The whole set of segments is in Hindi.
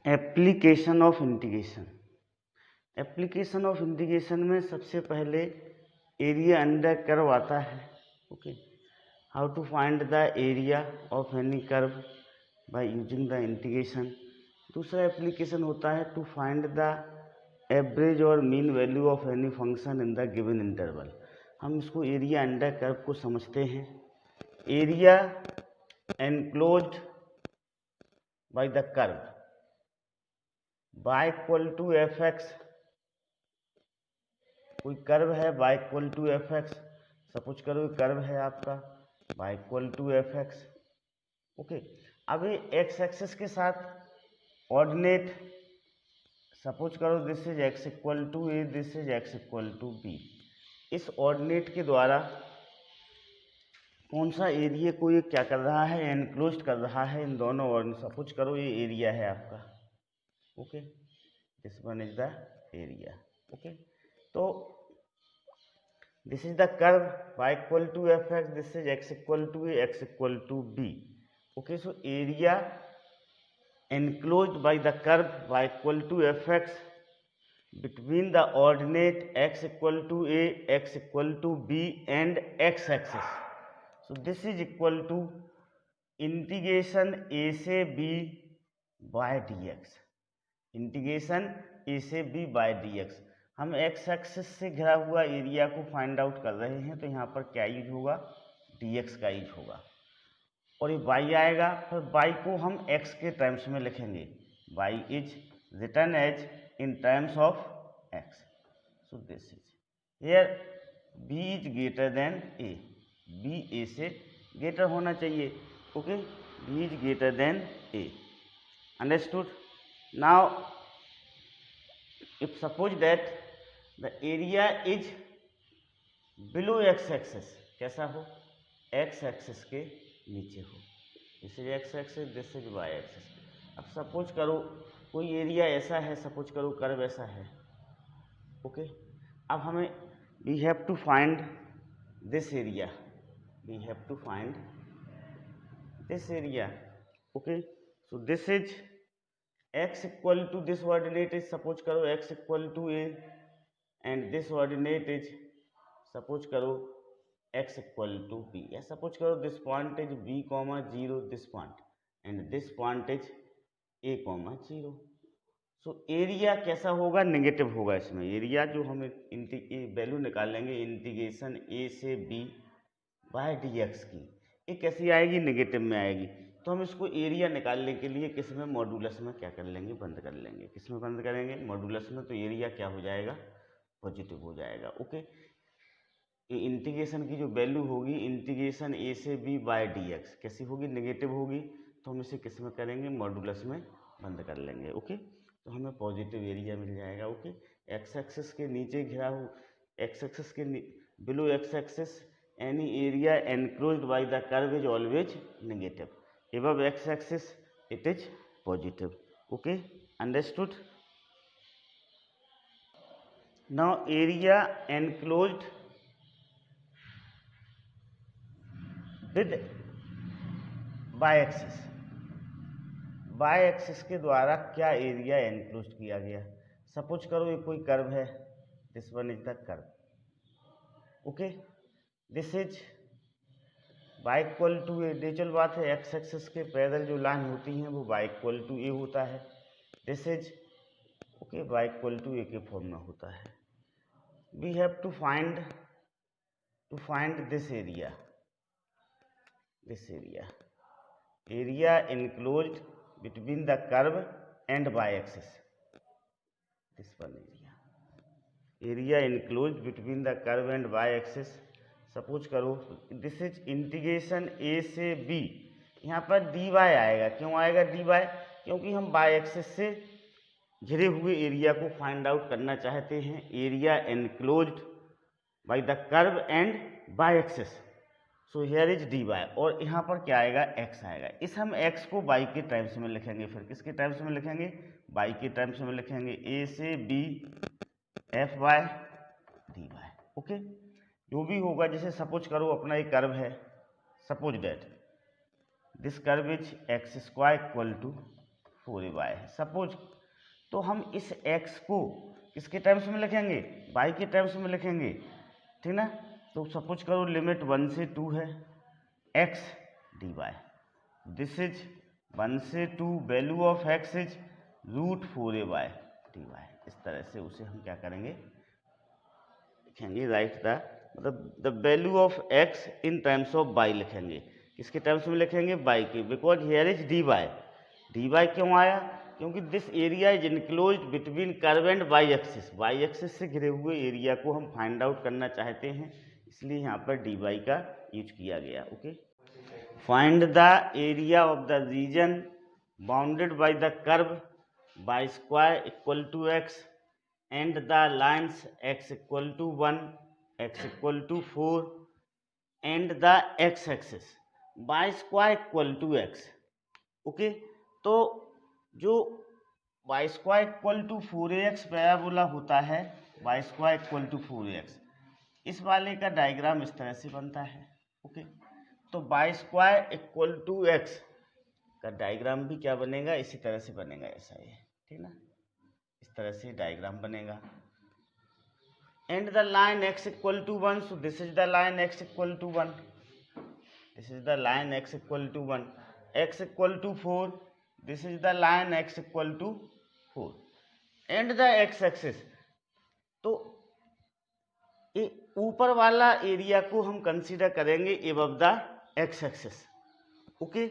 Application of integration. Application of integration में सबसे पहले एरिया अंडर कर्व आता है। Okay, how to find the area of any curve by using the integration. दूसरा एप्लीकेशन होता है टू फाइंड द एवरेज और mean value of any function in the given interval. हम इसको एरिया अंडर कर्व को समझते हैं। Area enclosed by the curve y equal to F X. कोई कर्व है y equal to F x, suppose करो कर्व है आपका y equal to F X. Okay, अब ये एक्स एक्सिस के साथ ऑर्डिनेट, सपोज करो this is x equal to A, this is x equal to B. इस ऑर्डिनेट के द्वारा कौन सा एरिया को ये क्या कर रहा है, एनक्लोज कर रहा है इन दोनों ऑर्डिनेट। सपोज करो ये एरिया है आपका। Okay, this one is the area. Okay, तो this is the curve y equal to F x, this is x equal to a, x equal to b. Okay, so area enclosed by the curve y equal to fx between the ordinate x equal to a, x equal to b and x axis. So this is equal to integration a से b by dx। Integration a से b by dx। हम x एक्सिस से घिरा हुआ एरिया को फाइंड आउट कर रहे हैं, तो यहाँ पर क्या यूज होगा, dx का यूज होगा। और ये y आएगा, फिर y को हम x के टर्म्स में लिखेंगे। y is return as in terms of x। So this is here b is greater than a, b a से ग्रेटर होना चाहिए। ओके, b is greater than a। Understood. Now if suppose that the area is below x axis, कैसा हो, x एक्सिस के नीचे हो। This is x axis, this is y axis. अब सपोज करो कोई एरिया ऐसा है, सपोज करो कर्व ऐसा है। ओके, अब हमें we have to find this area, we have to find this area. Okay, so this is x equal to this ordinate is, suppose करो x equal to a and this ordinate is, suppose करो x इक्वल टू b, या सपोज करो this point is b comma 0, this point and this point is a comma 0। So area कैसा होगा, नेगेटिव होगा। इसमें एरिया जो हम वैल्यू निकालेंगे इंटीग्रेशन a से b बाय dx की, ये कैसी आएगी, नेगेटिव में आएगी। तो हम इसको एरिया निकालने के लिए किस में, मॉडुलस में क्या कर लेंगे, बंद कर लेंगे। किस में बंद करेंगे, मॉडुलस में। तो एरिया क्या हो जाएगा, पॉजिटिव हो जाएगा। ओके, इंटीग्रेशन की जो वैल्यू होगी इंटीग्रेशन a से b बाय dx कैसी होगी, नेगेटिव होगी। तो हम इसे किस में करेंगे, मॉडुलस में बंद कर लेंगे। ओके, तो हमें पॉजिटिव एरिया मिल जाएगा। ओके, एक्स एक्सिस के नीचे घिरा हो, एक्स एक्सिस के below x axis any area enclosed by the curve is always negative, above x axis it is positive. Okay, understood. Now area enclosed with by axis, by axis के द्वारा क्या एरिया एनक्लोज किया गया। सपोज करो ये कोई कर्व है, this one is the curve. Okay, this is y equal to a, natural बात है एक्स एक्सिस के पैरेलल जो लाइन होती हैं वो y इक्वल टू ए होता है। This is okay, y equal to a के फॉर्म में होता है। We have to find this area, this area enclosed between the curve and y-axis, this one area enclosed between the curve and y-axis। Suppose करो दिस इज इंटीग्रेशन a से b, यहाँ पर dy आएगा। क्यों आएगा dy, क्योंकि हम y-axis से घिरे हुए एरिया को फाइंड आउट करना चाहते हैं। Area enclosed by the curve and y-axis, so here is d y, और यहाँ पर क्या आएगा, x आएगा। इस हम x को y के टर्म्स में लिखेंगे। फिर किसके टर्म्स में लिखेंगे, y के टर्म्स में लिखेंगे। a से b f y d y. Okay, जो भी होगा, जैसे सपोज करो अपना एक कर्व है, suppose that this curve is x square equal to 4y है सपोज। तो हम इस x को किसके टर्म्स में लिखेंगे, y के टर्म्स में लिखेंगे, ठीक ना। तो सपोज करो लिमिट 1 से 2 है x dy, दिस इज 1 से 2 value of x is √4a/dy। इस तरह से उसे हम क्या करेंगे लिखेंगे, राइट द मतलब the value of x in terms of y लिखेंगे। किसके टर्म्स में लिखेंगे, y के, because here is dy। dy क्यों आया, क्योंकि this area is enclosed between curve and y axis. Y axis से घिरे हुए एरिया को हम फाइंड आउट करना चाहते हैं, इसलिए यहाँ पर dy का यूज किया गया। Okay, find the area of the region bounded by the curve y square equal to x and the lines x equal to 1, x equal to 4 and the x axis y square equal to x। Okay, तो जो y square equal to 4ax parabola होता है, y square equal to 4ax, इस वाले का डायग्राम इस तरह से बनता है। ओके, तो y square equal to x का डायग्राम भी क्या बनेगा, इसी तरह से बनेगा, ऐसा ही, ठीक ना, इस तरह से डायग्राम बनेगा। And the line x equal to 1, so this is the line x equal to 1, this is the line x equal to 1, x equal to 4, this is the line x equal to 4 and the x axis. तो ये ऊपर वाला एरिया को हम कंसीडर करेंगे above the x axis. Okay,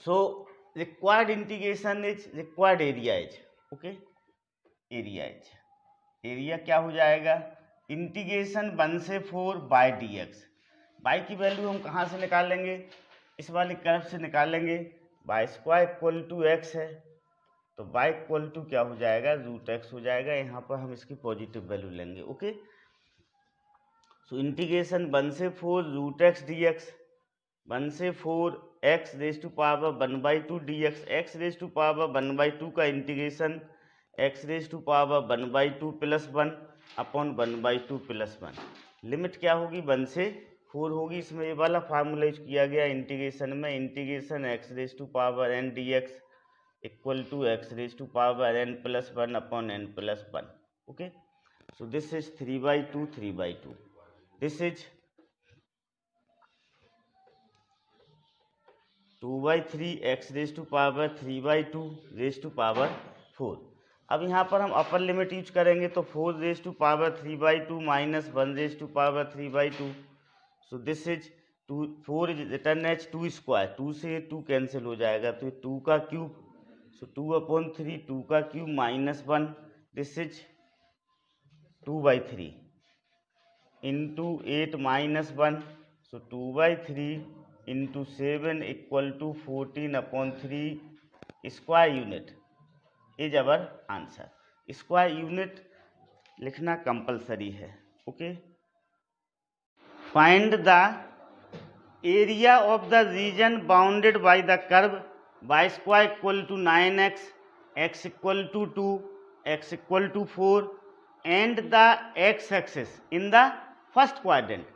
so required integration is required area is, okay, area is, area क्या हो जाएगा, इंटीग्रेशन 1 से 4 बाय dx। बाई की वैल्यू हम कहाँ से निकालेंगे, इस वाले कर्व से निकालेंगे। y square equal to x है, तो y इक्वल टू क्या हो जाएगा, √x हो जाएगा। यहाँ पर हम इसकी पॉजिटिव वैल्यू लेंगे। ओके, सो इंटीग्रेशन 1 से 4 √x dx, 1 से 4 x raise to power 1/2 dx, x raise to power 1/2 का integration x raise to power 1/2 + 1 upon 1/2 + 1। Limit क्या होगी, 1 से 4 होगी। इसमें ये वाला फार्मूला यूज किया गया इंटीग्रेशन में, integration x raise to power n dx equal to x raise to power n + 1 upon n + 1। Okay, so this is 3/2 3/2, this is 2/3 x raise to power 3/2 raise to power 4। अब यहाँ पर हम अपर लिमिट यूज करेंगे, तो 4 raise to power 3/2 minus 1 raise to power 3/2, so this is 2, 4 is return as 2 square, 2 से 2 कैंसिल हो जाएगा, तो 2 का क्यूब, सो 2/3, 2 का cube minus 1, this is 2/3 into 8 minus 1, so 2/3 into 7 equal to 14/3 square unit is our answer. Square unit लिखना कंपलसरी है। Okay, find the area of the region bounded by the curve y square equal to 9x, x equal to 2, x equal to 4 and the x axis in the first quadrant.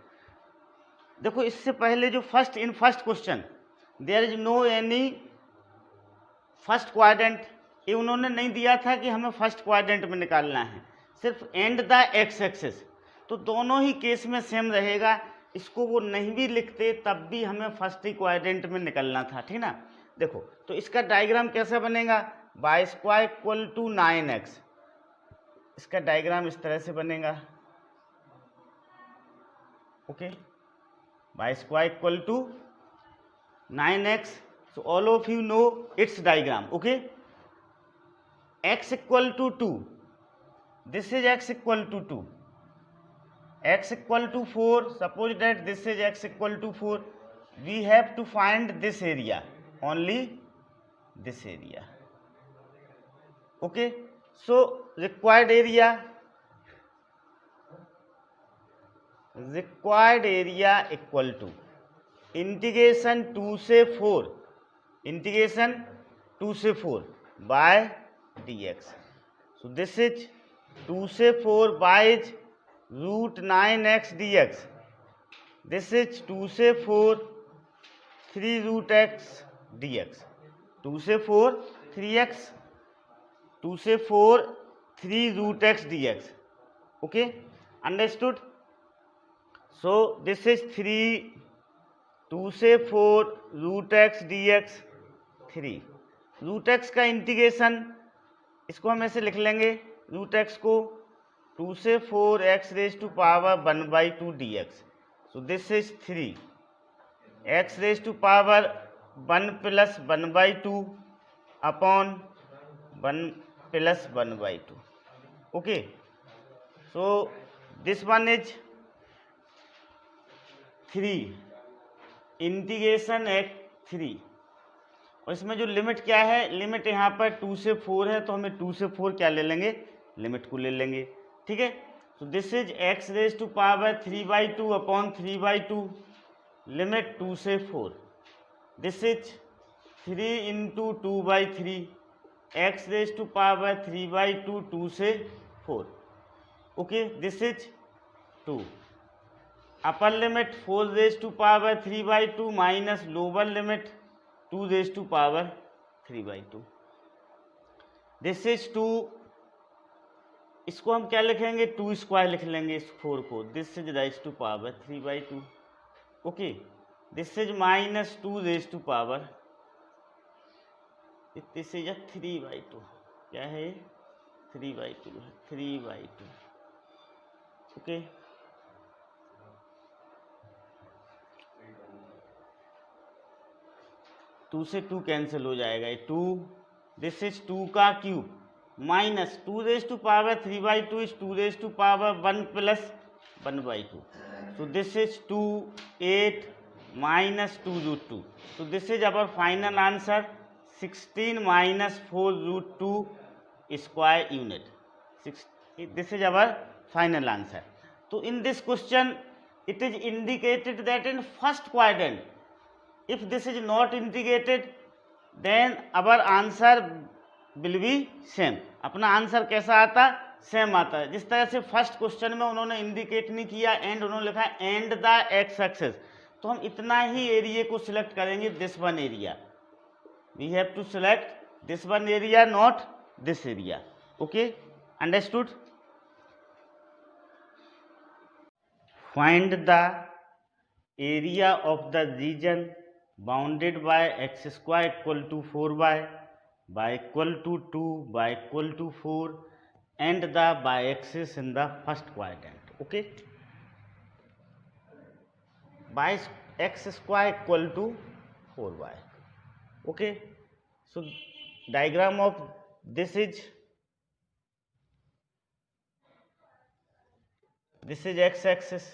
देखो, इससे पहले जो first question there is no any first quadrant, ये उन्होंने नहीं दिया था कि हमें फर्स्ट क्वाड्रेंट में निकालना है, सिर्फ एंड द एक्स एक्सिस। तो दोनों ही केस में सेम रहेगा, इसको वो नहीं भी लिखते तब भी हमें फर्स्ट ही क्वाड्रेंट में निकलना था, ठीक ना। देखो, तो इसका डायग्राम कैसा बनेगा, y square equal to 9x, इसका डायग्राम इस तरह से बनेगा। Okay, y square equal to 9x, so all of you know its diagram. Okay, x equal to 2, this is x equal to 2, x equal to 4, suppose that this is x equal to 4, we have to find this area, only this area. Okay, so required area equal to integration 2 से 4, इंटीग्रेशन 2 से 4 by dx, so this is 2 से 4 bye √9x dx, this is 2 से 4 3 √x dx, 2 से 4 3x, 2 से 4 3 root x dx. Okay, understood? So this is 3, 2 से 4 root x dx 3. Root x का इंटीग्रेशन इसको हम ऐसे लिख लेंगे, रूट एक्स को 2 से 4 x raise to power 1/2 dx. So this is 3 x raise to power 1 plus 1/2 upon 1 plus 1/2. Okay, so this one is 3 integration x 3. और इसमें जो लिमिट क्या है, लिमिट यहाँ पर 2 से 4 है, तो हमें 2 से 4 क्या ले लेंगे, लिमिट को ले लेंगे. ठीक है, so this is x raise to power 3/2 upon 3/2 limit 2 से 4. This is 3 into 2/3 x raise to power 3/2 2 से 4. Okay, this is 2. Upper limit 4 raise to power 3/2 minus lower limit 2 raise to power 3/2. This is 2. इसको हम क्या लिखेंगे, 2 स्क्वायर लिख लेंगे इस 4 को. This is raise to power 3/2. Okay, this is minus 2 raise to power, this is 3/2. क्या है, 3/2 है, 3/2. ओके, टू से 2 कैंसिल हो जाएगा, 2. दिस इज 2 का cube minus 2 raise to power 3/2 is 2 raise to power 1 plus 1/2. So this is 2 8 minus 2 root 2. So this is our final answer 16 minus 4 root 2 square unit. This is our final answer. तो in this question it is indicated that in first quadrant, if this is not integrated, then our answer will be same. अपना आंसर कैसा आता, सेम आता है. जिस तरह से फर्स्ट क्वेश्चन में उन्होंने इंडिकेट नहीं किया एंड, उन्होंने लिखा एंड द एक्स एक्सेस, तो हम इतना ही एरिया को सिलेक्ट करेंगे, this one area. We have to select this one area, not this area. Okay, understood? Find the area of the region bounded by x square equal to 4y, y equal to 2, y equal to 4 and the y-axis in the first quadrant. Okay, by x square equal to 4y. Okay, so diagram of this is x axis,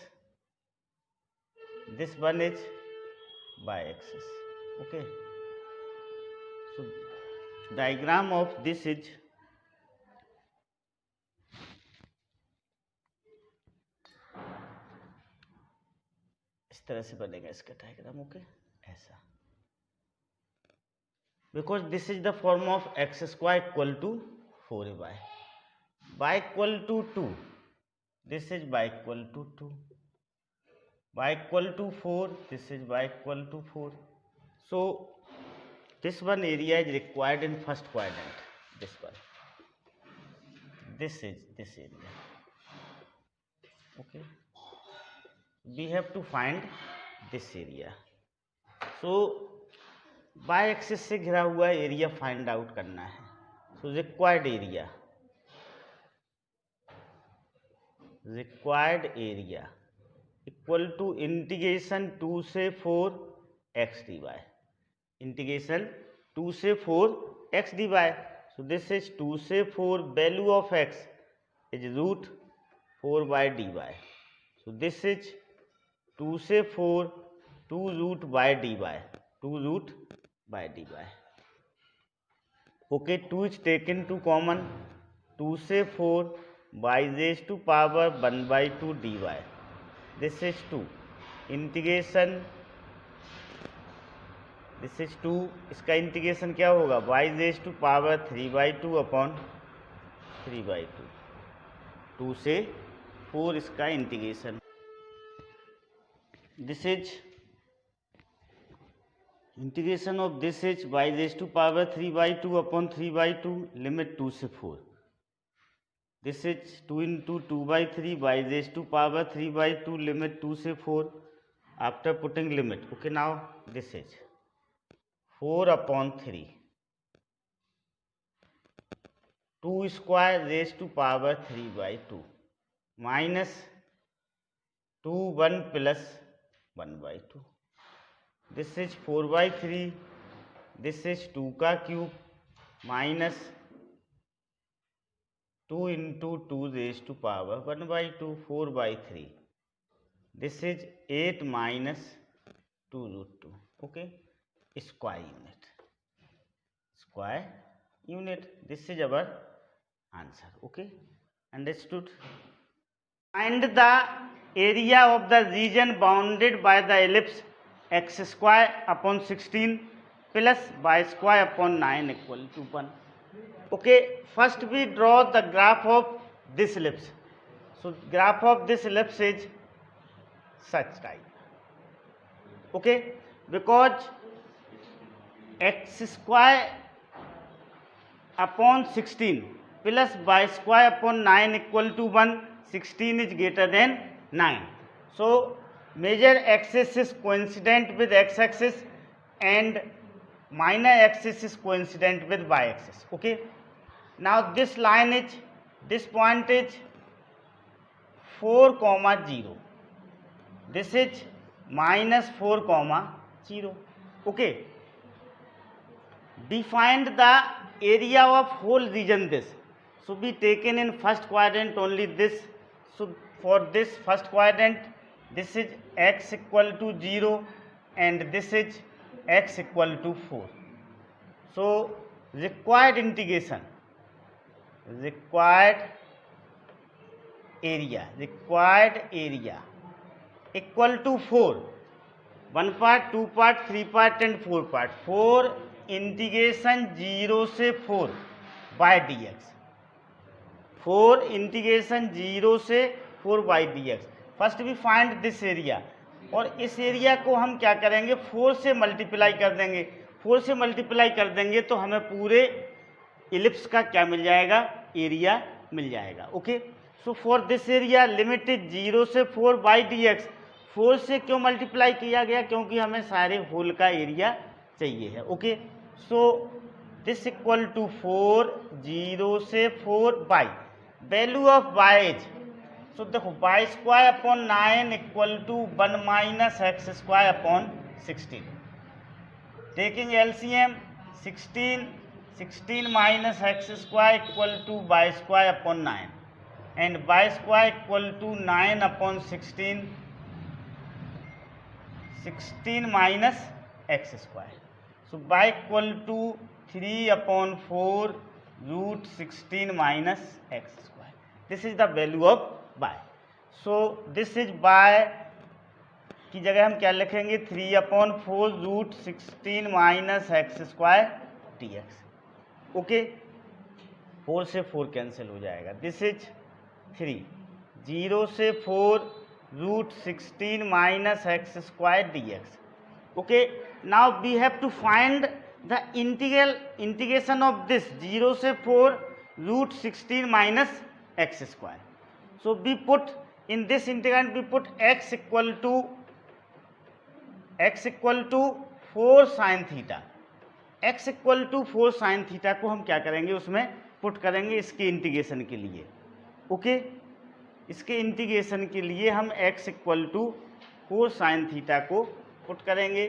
this one is y axis. Okay, so diagram of this is इस तरह से बनेगा इसका डायग्राम. ओके, ऐसा, because this is the form of x square equal to 4y, y equal to 2, this is y equal to 2, y equal to 4, this is y equal to 4. So this one area is required in first quadrant, this one, this is this area. Okay, we have to find this area. So y axis से घिरा हुआ एरिया फाइंड आउट करना है. So required area equal to integration 2 से 4 x dy, इंटीग्रेशन 2 से 4 x dy. So this is 2 से 4, value of x is root 4/dy. So this is 2 से 4 2 root by dy, 2 root by dy. Okay, 2 is taken to common, 2 से 4 y raise to power 1/2 dy. This is 2 integration, this is 2, इसका इंटीग्रेशन क्या होगा, y raise to power 3/2 upon 3/2, 2 से 4 इसका integration. This is integration of this is y raise to power 3/2 upon 3/2 limit 2 से 4. This is 2 into 2/3 y raise to power 3/2 limit 2 से 4 after putting limit. Okay, now this is 4/3 2 square raise to power 3/2 minus 2 1 plus 1/2. This is 4/3. This is 2 का cube minus 2 into 2 raise to power 1/2 4/3. This is 8 minus 2√2. Okay, square unit. Square unit. This is our answer. Okay, understood. Find the area of the region bounded by the ellipse x square upon 16 plus y square upon 9 equal to 1. Okay, first we draw the graph of this ellipse. So graph of this ellipse is such type. Okay, because x square upon 16 plus y square upon 9 equal to 1. 16 is greater than 9. So major axis is coincident with x axis and minor axis is coincident with y axis. Okay, now this line is, this point is 4,0. This is minus 4,0. Okay, we find the area of whole region. This should be taken in first quadrant only. This, so for this first quadrant, this is x equal to 0 and this is x equal to 4. So required integration, required area equal to 4. 1 part, 2 part, 3 part and 4 part. 4 integration 0 से 4 by dx. 4 integration 0 से 4 by dx. First we find this area, और इस एरिया को हम क्या करेंगे, 4 से मल्टीप्लाई कर देंगे. 4 से मल्टीप्लाई कर देंगे तो हमें पूरे इलिप्स का क्या मिल जाएगा, एरिया मिल जाएगा. Okay, so for this area limit is 0 से 4 बाई dx. 4 से क्यों मल्टीप्लाई किया गया, क्योंकि हमें सारे होल का एरिया चाहिए है. Okay, so this equal to 4 0 से 4 by value of y is, तो देखो y square upon 9 equal to 1 minus x square upon 16. Taking LCM 16 minus x square equal to y square upon 9 and y square equal to 9 upon 16 minus x square. So y equal to 3 upon 4 root 16 minus x square. This is the value of y. So this is y की जगह हम क्या लिखेंगे, 3 upon 4 root 16 minus x square dx. Okay, 4 से 4 कैंसिल हो जाएगा. दिस इज 3 0 से 4 root 16 minus x square dx. Okay, now we have to find the integration of this 0 से 4 root 16 minus x square. So we put in this integrand, we put x equal to 4 sin theta. x equal to 4 sin theta को हम क्या करेंगे, उसमें पुट करेंगे इसके इंटीग्रेशन के लिए. ओके, इसके इंटीग्रेशन के लिए हम x equal to 4 sin theta को पुट करेंगे.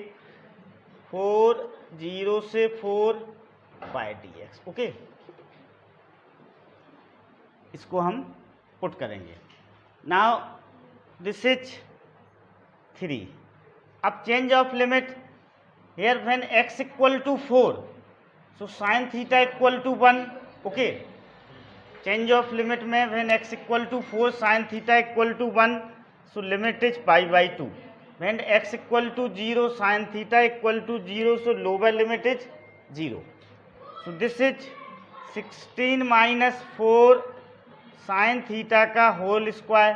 4 0 से 4 बाई dx. ओके, इसको हम पुट करेंगे. Now this is 3. अब change of limit here when x equal to 4, so sine theta equal to 1. Okay, change of limit में when x equal to 4 sine theta equal to 1, so limit is π/2. When x equal to 0 sine theta equal to 0, so lower limit is 0. So this is 16 minus 4 sine theta का होल स्क्वायर.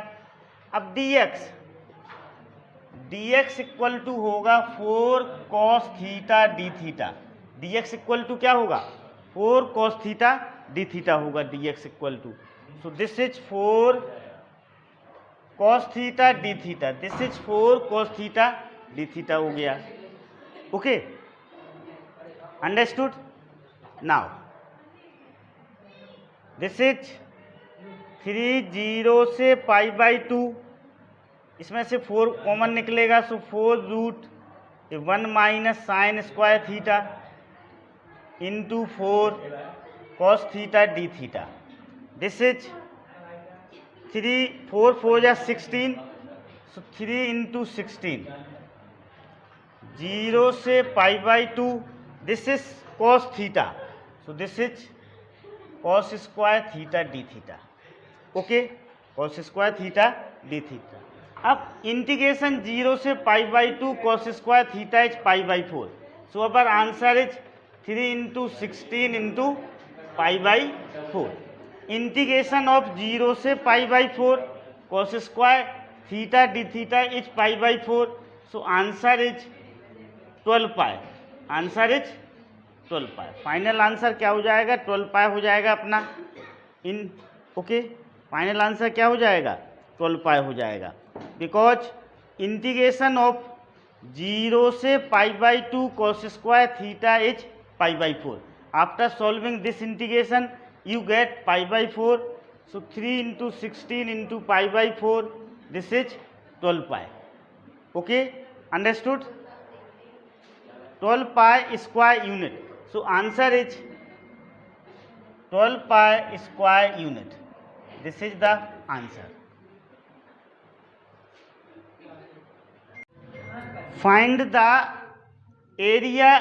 अब dx dx इक्वल टू होगा 4 cos theta d theta. dx equal to क्या होगा 4 cos थीटा डी थीटा होगा dx equal to. So this is 4 cos theta d theta, this is 4 cos theta d theta हो गया। Okay, understood. Now this is 3 0 से पाई बाई 2, इसमें से 4 कॉमन निकलेगा, so 4 root 1 minus sine square theta into 4 cos theta d theta. This is 3 4 4 या 16, सो 3 इंटू 16, 0 से pi by 2, this is cos theta, so this is cos square theta d theta. Okay, cos square theta d theta. अब इंटीग्रेशन 0 से pi by 2 cos square theta is pi by 4, so our answer is 3 into 16 into pi by 4। Integration of 0 से pi by 4 cos square theta d theta is pi by 4, so answer is 12 pi, answer is 12 pi. Final answer क्या हो जाएगा 12 पाई हो जाएगा अपना इन। ओके, फाइनल आंसर क्या हो जाएगा 12 पाई हो जाएगा, बिकॉज इंटीग्रेशन ऑफ 0 से pi by 2 cos square theta is pi by 4। After solving this integration you get pi by 4, so 3 into 16 into pi by 4, this is 12 pi. Okay, understood? 12 pi square unit, so answer is 12 pi square unit, this is the answer. Find the area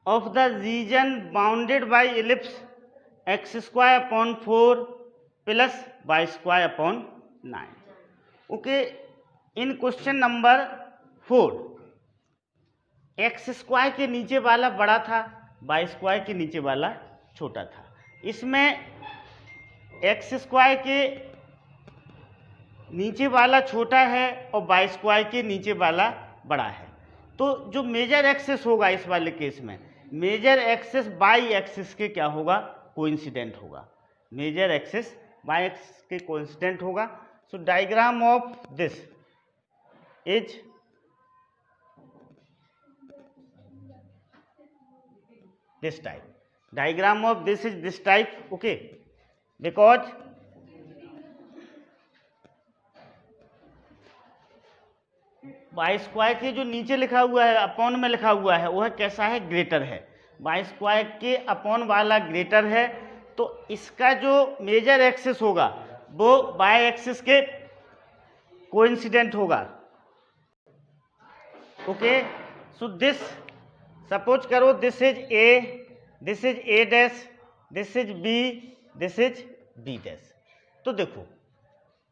of the region bounded by ellipse x square upon 4 plus y square upon 9. Okay, in question number 4 x square के नीचे वाला बड़ा था, y स्क्वायर के नीचे वाला छोटा था। इसमें x स्क्वायर के नीचे वाला छोटा है और y स्क्वायर के नीचे वाला बड़ा है। तो जो मेजर एक्सिस होगा इस वाले केस में, मेजर एक्सिस बाई एक्सिस के क्या होगा कोइंसिडेंट होगा, मेजर एक्सिस बाई एक्सिस के कोइंसिडेंट होगा। So diagram of this is this type, diagram of this is this type. Okay, because y square के जो नीचे लिखा हुआ है अपॉन में लिखा हुआ है वह कैसा है ग्रेटर है, वाई स्क्वायर के अपॉन वाला ग्रेटर है, तो इसका जो मेजर एक्सिस होगा वो वाई एक्सिस के कोइंसिडेंट होगा। ओके, सो दिस सपोज करो this is A dash, this is B, this is B dash. तो देखो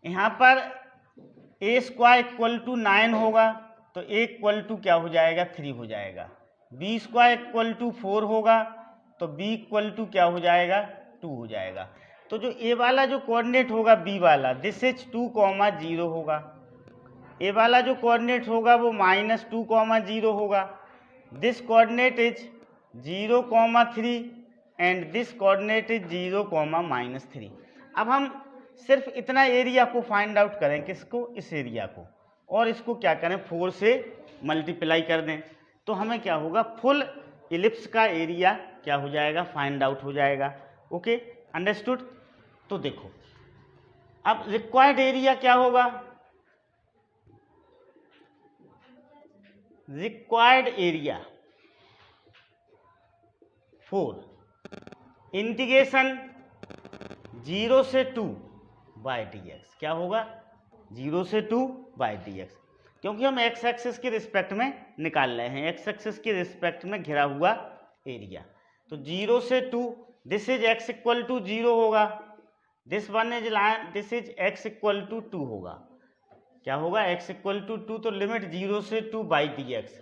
यहाँ पर ए स्क्वायर इक्वल टू 9 होगा, तो ए इक्वल टू क्या हो जाएगा 3 हो जाएगा। बी स्क्वायर इक्वल टू 4 होगा, तो बी इक्वल टू क्या हो जाएगा 2 हो जाएगा। तो जो ए वाला जो कोऑर्डिनेट होगा बी वाला, दिस इज 2,0 होगा। ए वाला जो कोऑर्डिनेट होगा वो -2,0 होगा। This coordinate is 0,3 and this coordinate is 0,-3। अब हम सिर्फ इतना एरिया को फाइंड आउट करें, किसको, इस एरिया को, और इसको क्या करें 4 से मल्टीप्लाई कर दें, तो हमें क्या होगा फुल इलिप्स का एरिया क्या हो जाएगा फाइंड आउट हो जाएगा। Okay, understood. तो देखो अब रिक्वायर्ड एरिया क्या होगा, रिक्वायर्ड एरिया 4 इंटीग्रेशन 0 से 2 बाई डी एक्स, क्या होगा 0 से 2 बाई डी एक्स, क्योंकि हम एक्स एक्सिस के रिस्पेक्ट में निकाल रहे हैं, एक्स एक्सिस के रिस्पेक्ट में घिरा हुआ एरिया। तो 0 से 2, this is x equal to 0 होगा, this one is line, this is x equal to 2 होगा, क्या होगा एक्स इक्वल टू 2, तो लिमिट 0 से 2 बाई डी एक्स।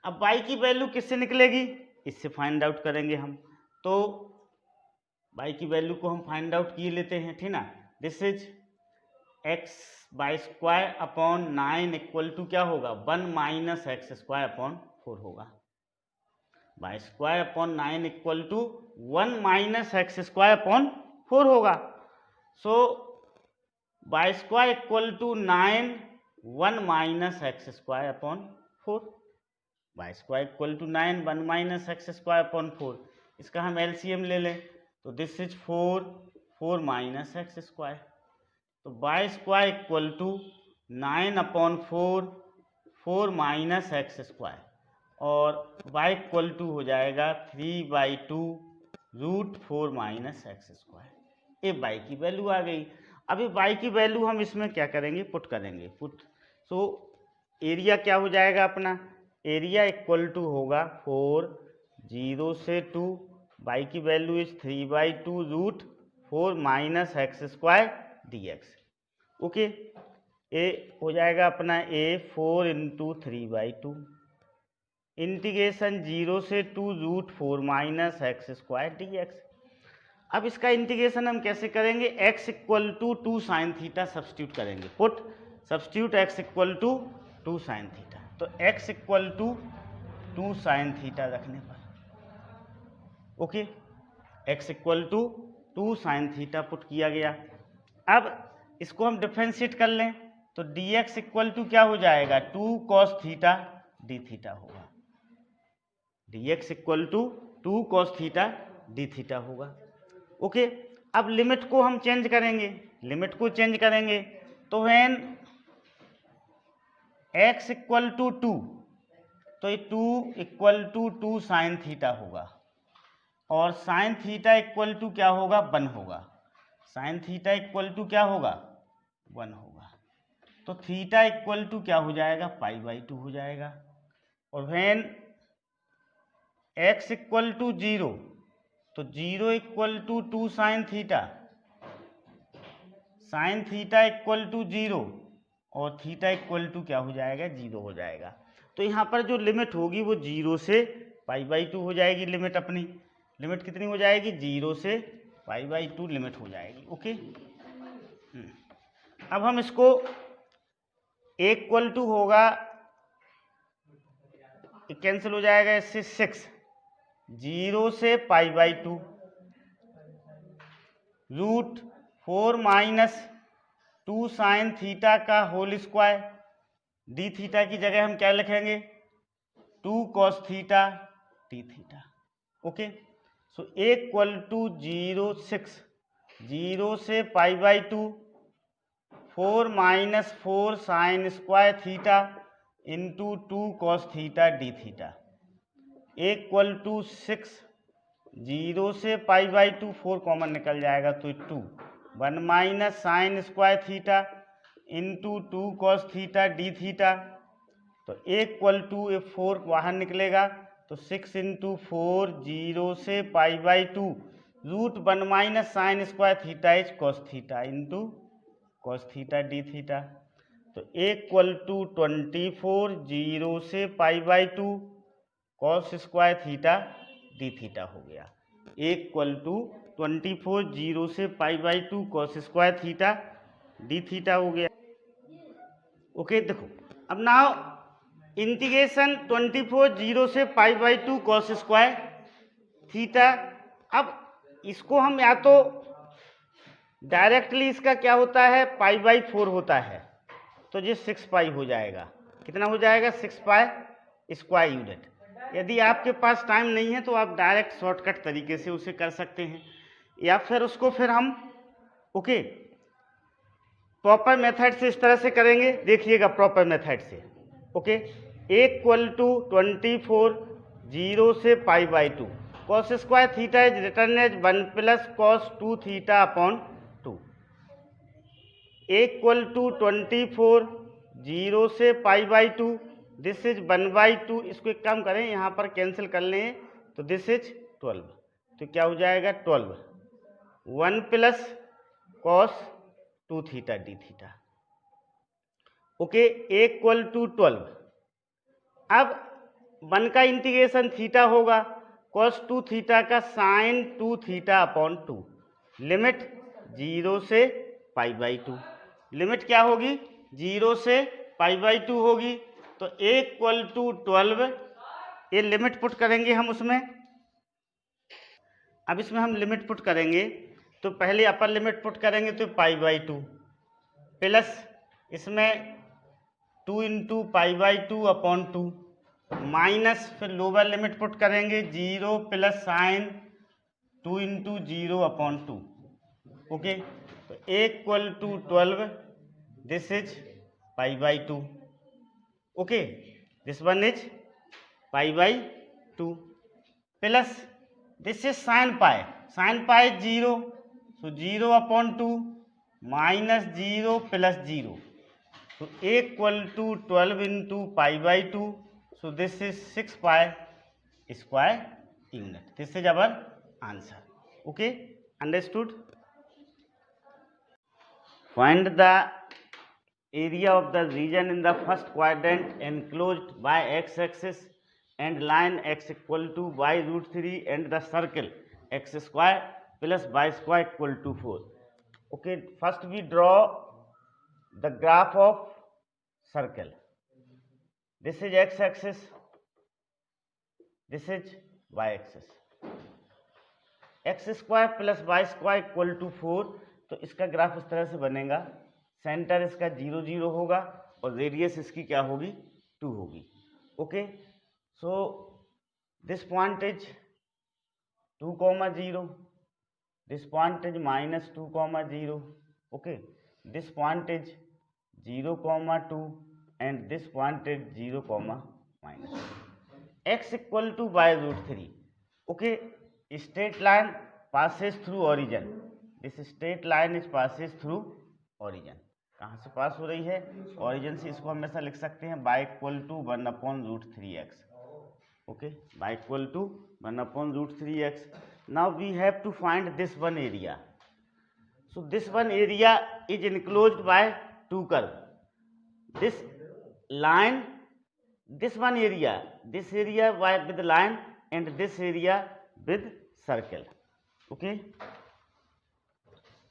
अब बाई की वैल्यू किससे निकलेगी, इससे फाइंड आउट करेंगे हम, तो बाई की वैल्यू को हम फाइंड आउट किए लेते हैं, ठीक ना। This is x y square upon 9 equal to क्या होगा 1 माइनस एक्स स्क्वायर अपॉन 4 होगा। Y square upon 9 equal to 1 minus x square upon 4 होगा। So y square equal to 9 1 minus x square upon 4। Y square equal to 9 1 minus x square upon 4। इसका हम एलसीएम ले लें तो this is 4 minus x square. तो y square equal to 9 upon 4 minus x square और बाई इक्वल टू हो जाएगा 3/2 रूट 4 माइनस एक्स स्क्वायर। ये बाई की वैल्यू आ गई। अब ये बाई की वैल्यू हम इसमें क्या करेंगे पुट करेंगे सो एरिया क्या हो जाएगा अपना एरिया इक्वल टू होगा 4 0 से 2 बाई की value is 3/2 root 4 minus x square dx। Okay a हो जाएगा अपना ए 4 इंटू 3/2 इंटीग्रेशन 0 से 2 root 4 minus x square dx। अब इसका इंटीग्रेशन हम कैसे करेंगे x equal to 2 sine theta substitute करेंगे put substitute x equal to 2 sine theta. तो x equal to 2 sine theta रखने पर okay x equal to 2 sine theta put किया गया। अब इसको हम डिफरेंशिएट कर लें तो dx इक्वल टू क्या हो जाएगा 2 cos थीटा d थीटा होगा। dx equal to 2 cos theta d theta होगा। ओके अब लिमिट को हम चेंज करेंगे तो व्हेन x इक्वल टू 2 तो ये 2 इक्वल टू 2 साइन थीटा होगा और साइन थीटा इक्वल टू क्या होगा 1 होगा। साइन थीटा इक्वल टू क्या होगा 1 होगा। तो थीटा इक्वल टू क्या हो जाएगा π/2 हो जाएगा। और व्हेन x इक्वल टू 0 तो 0 equal to 2 sine theta equal to 0 और थीटा इक्वल टू क्या हो जाएगा 0 हो जाएगा। तो यहाँ पर जो लिमिट होगी वो 0 से π/2 हो जाएगी। लिमिट कितनी हो जाएगी 0 से π/2 लिमिट हो जाएगी। ओके अब हम इसको इक्वल टू होगा कैंसिल हो जाएगा इससे 6 0 से π/2 रूट 4 माइनस 2 साइन थीटा का होल स्क्वायर d थीटा की जगह हम क्या लिखेंगे 2 cos theta d theta. Okay so equal to 0 से π/2 4 minus 4 sine square theta into 2 cos theta d theta equal to 6 0 से π/2 4 कॉमन निकल जाएगा तो 2 1 minus sine square theta into 2 cos theta d theta. तो इक्वल टू 4 बाहर निकलेगा तो 6 इंटू 4 0 से π/2 root 1 minus sine square theta is cos theta into cos theta d theta. तो इक्वल टू 24 0 से π/2 cos square theta d theta हो गया इक्वल टू 24 0 से π/2 cos square theta d theta हो गया। ओके देखो अब नाउ इंटीग्रेशन 24 0 से π/2 cos स्क्वायर थीटा। अब इसको हम या तो डायरेक्टली इसका क्या होता है π/4 होता है तो ये 6π हो जाएगा। कितना हो जाएगा 6π स्क्वायर यूनिट। यदि आपके पास टाइम नहीं है तो आप डायरेक्ट शॉर्टकट तरीके से उसे कर सकते हैं या फिर उसको फिर हम ओके प्रॉपर मेथड से इस तरह से करेंगे। देखिएगा प्रॉपर मेथड से ओके इक्वल टू 24 0 से π/2 cos square theta is return as 1 plus cos 2 theta upon 2 equal to 24 0 से π/2 दिस इज 1/2। इसको एक काम करें यहाँ पर कैंसिल कर लें तो दिस इज 12। तो क्या हो जाएगा 12 1 plus cos 2 theta d theta okay equal to 12। अब 1 का इंटीग्रेशन थीटा होगा cos 2 थीटा का साइन 2 थीटा अपॉन 2 लिमिट 0 से π/2 लिमिट क्या होगी, 0 से π/2 होगी, तो a इक्वल टू 12, ये लिमिट पुट करेंगे हम उसमें। अब इसमें हम लिमिट पुट करेंगे, तो पहले अपर लिमिट पुट करेंगे तो π/2 प्लस इसमें 2 इंटू π/2/2 माइनस फिर लोअर लिमिट पुट करेंगे 0 प्लस साइन 2 इंटू 0/2। ओके, तो a equal to 12, this is π/2। Okay, this one is π/2 plus this is sine pi 0, so 0/2 minus 0 plus 0, तो a equal to 12 into π/2, so this is 6 pi square unit. This is our answer. Okay, understood? Find the area of the region in the first quadrant enclosed by x-axis and line x equal to y√3 and the circle x square plus y square equal to 4. Okay, first we draw the graph of circle. This is x-axis, this is y-axis. x square plus y square equal to 4, तो इसका ग्राफ इस तरह से बनेगा। सेंटर इसका 0 0 होगा और रेडियस इसकी क्या होगी, 2 होगी। Okay, so this point is 2, 0, this point is -2, 0। Okay, this point is 0, 2 and this point is 0, minus x equal to y√3. Okay, straight line passes through origin. This straight line is passes through origin. कहाँ से पास हो रही है, origin से। इसको हमेशा लिख सकते हैं y equal to 1/√3x. Okay, y equal to 1/√3x. Now we have to find this one area. So this one area is enclosed by two curves. This line, this one area, this area with the line and this area with circle. Okay,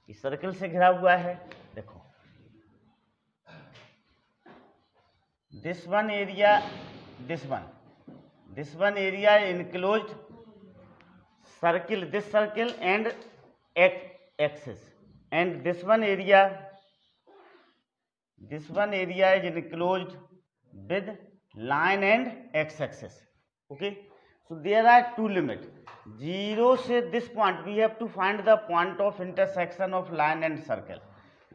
इस सर्कल से घिरा हुआ है। देखो, this one area, this one area enclosed circle, this circle and axis, and this one area is enclosed with line and x-axis. Okay, so there are two limits. 0 से this point we have to find the point of intersection of line and circle.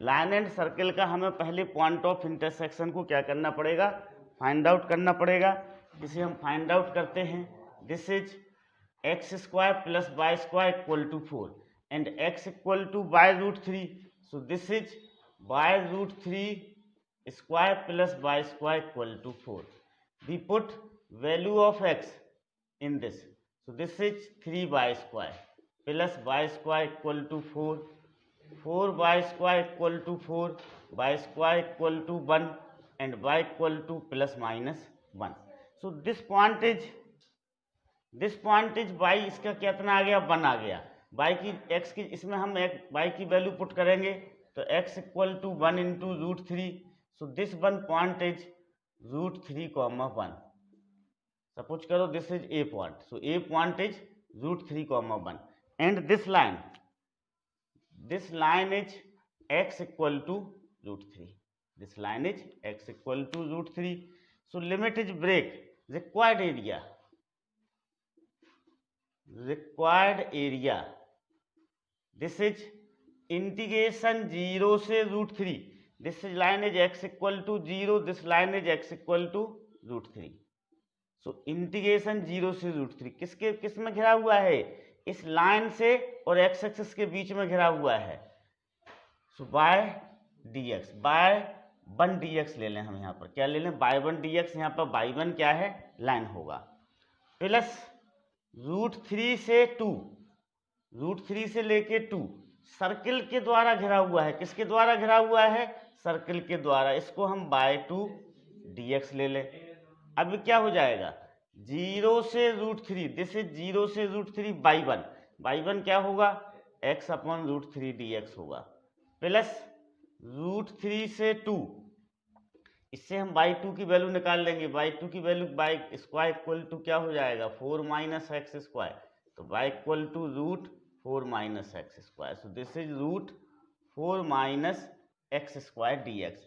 Line and circle का हमें पहले पॉइंट ऑफ इंटरसेक्शन को क्या करना पड़ेगा, फाइंड आउट करना पड़ेगा। इसे हम फाइंड आउट करते हैं। This is x square plus y square equal to 4 and x equal to y√3, so this is y√3 square plus y square equal to 4. We put value of x in this, so this is 3y square plus y square equal to 4, 4y square equal to 4, y square equal to 1 and y equal to plus minus 1. So this point is y, इसका कितना आ गया, 1 आ गया। y की x की, इसमें हम y की वैल्यू पुट करेंगे तो x equal to 1 into √3, so this one point is √3, 1. Suppose करो this is a point, so a point is √3, 1 and this line is x equal to √3. This line is x equal to √3. So limit is break. Required area. This is integration 0 से √3. This line is x equal to 0. This line is x equal to √3. So integration 0 से √3 किस में घिरा हुआ है, इस लाइन से और x एक्सिस के बीच में घिरा हुआ है। सो बाय dx, बाय 1 dx ले लें हम यहाँ पर, क्या ले लें, बाय 1 dx। यहाँ पर बाय 1 क्या है, लाइन होगा, प्लस √3 से 2, √3 से लेके 2 सर्किल के द्वारा घिरा हुआ है। किसके द्वारा घिरा हुआ है, सर्किल के द्वारा। इसको हम बाय 2 dx ले लें। अब क्या हो जाएगा, 0 से √3, दिस इज 0 से √3 बाई 1, बाई 1 क्या होगा, x/√3 dx होगा, प्लस √3 से 2, इससे हम बाई 2 की वैल्यू निकाल लेंगे। बाई 2 की value y square equal to क्या हो जाएगा 4 माइनस एक्स स्क्वायर, तो y equal to √4 minus x square, so this is √4 minus x square dx।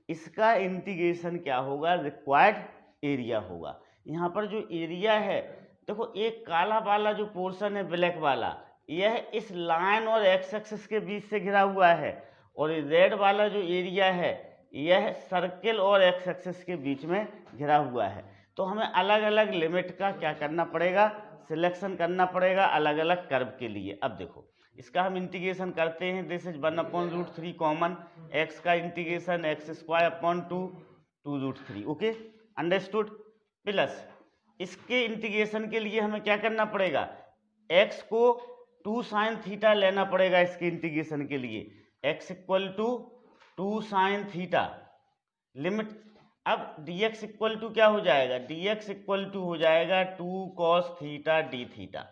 इसका इंटीग्रेशन क्या होगा, रिक्वायर्ड एरिया होगा। यहाँ पर जो एरिया है देखो, एक काला वाला जो पोर्शन है ब्लैक वाला, यह इस लाइन और एक्स एक्सिस के बीच से घिरा हुआ है, और रेड वाला जो एरिया है यह सर्किल और एक्स एक्सिस के बीच में घिरा हुआ है। तो हमें अलग अलग लिमिट का क्या करना पड़ेगा, सिलेक्शन करना पड़ेगा अलग अलग कर्व के लिए। अब देखो इसका हम इंटीग्रेशन करते हैं, दिस इज 1/√3 कॉमन, एक्स का integration x² 2√3, okay understood. Plus इसके इंटीग्रेशन के लिए हमें क्या करना पड़ेगा, x को 2 sin थीटा लेना पड़ेगा इसके इंटीग्रेशन के लिए, x इक्वल टू 2 sin थीटा लिमिट। अब dx इक्वल टू क्या हो जाएगा, dx इक्वल टू हो जाएगा 2 cos theta d theta.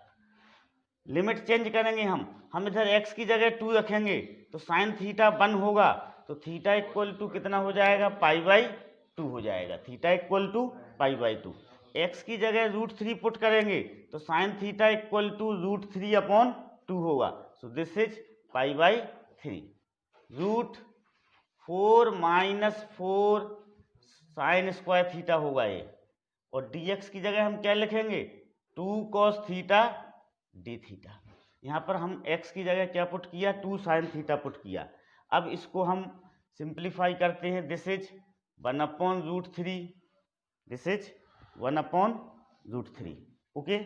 Limit change करेंगे हम इधर x की जगह 2 रखेंगे तो sin थीटा 1 होगा, तो थीटा इक्वल टू कितना हो जाएगा π/2 हो जाएगा, थीटा इक्वल टू π/2। x की जगह √3 पुट करेंगे तो sin थीटा इक्वल टू √3/2 होगा, so this is π/3। √4 minus 4 sine square theta होगा ये, और dx की जगह हम क्या लिखेंगे 2 cos थीटा d थीटा। यहाँ पर हम x की जगह क्या पुट किया 2 sin थीटा पुट किया। अब इसको हम सिंप्लीफाई करते हैं, this is 1/√3, this is 1/√3, okay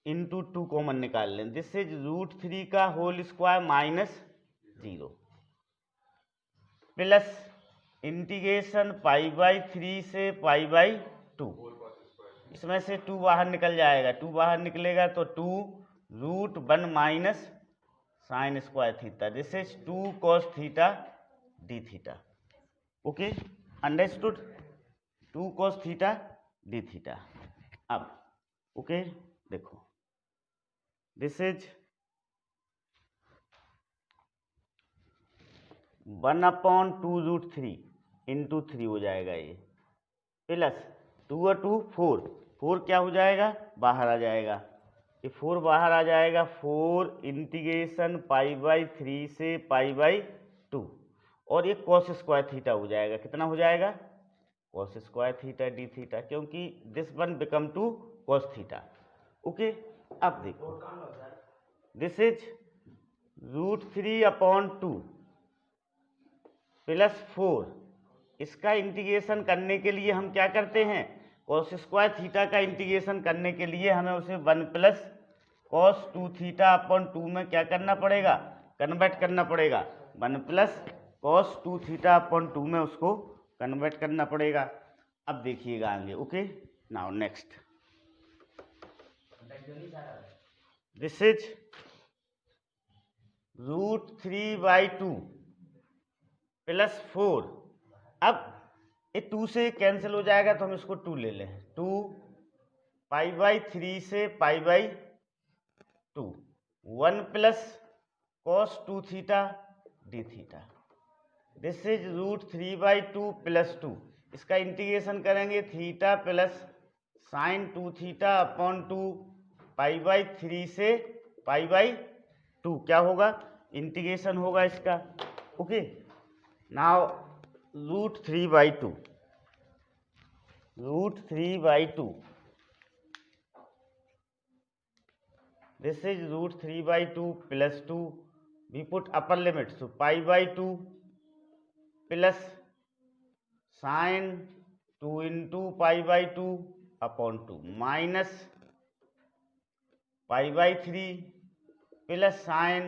into 2 common निकाल लें, दिस इज √3 का whole square minus 0 plus integration π/3 से π/2, इसमें से 2 बाहर निकल जाएगा, 2 बाहर निकलेगा तो 2√1 minus sine square theta, this is 2 cos theta d theta, okay understood, 2 cos theta d theta. अब ओके देखो दिस इज 1/2√3 इंटू 3 हो जाएगा ये, प्लस 2 और 2 4, 4 क्या हो जाएगा बाहर आ जाएगा, ये 4 बाहर आ जाएगा, 4 इंटीग्रेशन π/3 से π/2, और ये cos स्क्वायर थीटा हो जाएगा, कितना हो जाएगा cos square theta d theta, क्योंकि this one become two cos theta, okay. अब देखो दिस इज √3/2 प्लस 4, इसका इंटीग्रेशन करने के लिए हम क्या करते हैं, cos स्क्वायर थीटा का इंटीग्रेशन करने के लिए हमें उसे 1 प्लस cos 2 थीटा/2 में क्या करना पड़ेगा, कन्वर्ट करना पड़ेगा, 1 प्लस cos 2 थीटा/2 में उसको कन्वर्ट करना पड़ेगा। अब देखिएगा आगे, okay now next, this is √3/2 plus 4, अब ये 2 से कैंसिल हो जाएगा तो हम इसको 2 ले लें, 2 π/3 से π/2, 1 plus cos 2 theta d theta, this is √3/2 plus 2, इसका इंटीग्रेशन करेंगे थीटा प्लस साइन 2 थीटा/2 π/3 से π/2 क्या होगा, इंटीग्रेशन होगा इसका, okay now √3/2 this is √3/2 plus 2, we put upper limit, so π/2 plus sin 2 into π/2/2 minus π/3 plus sin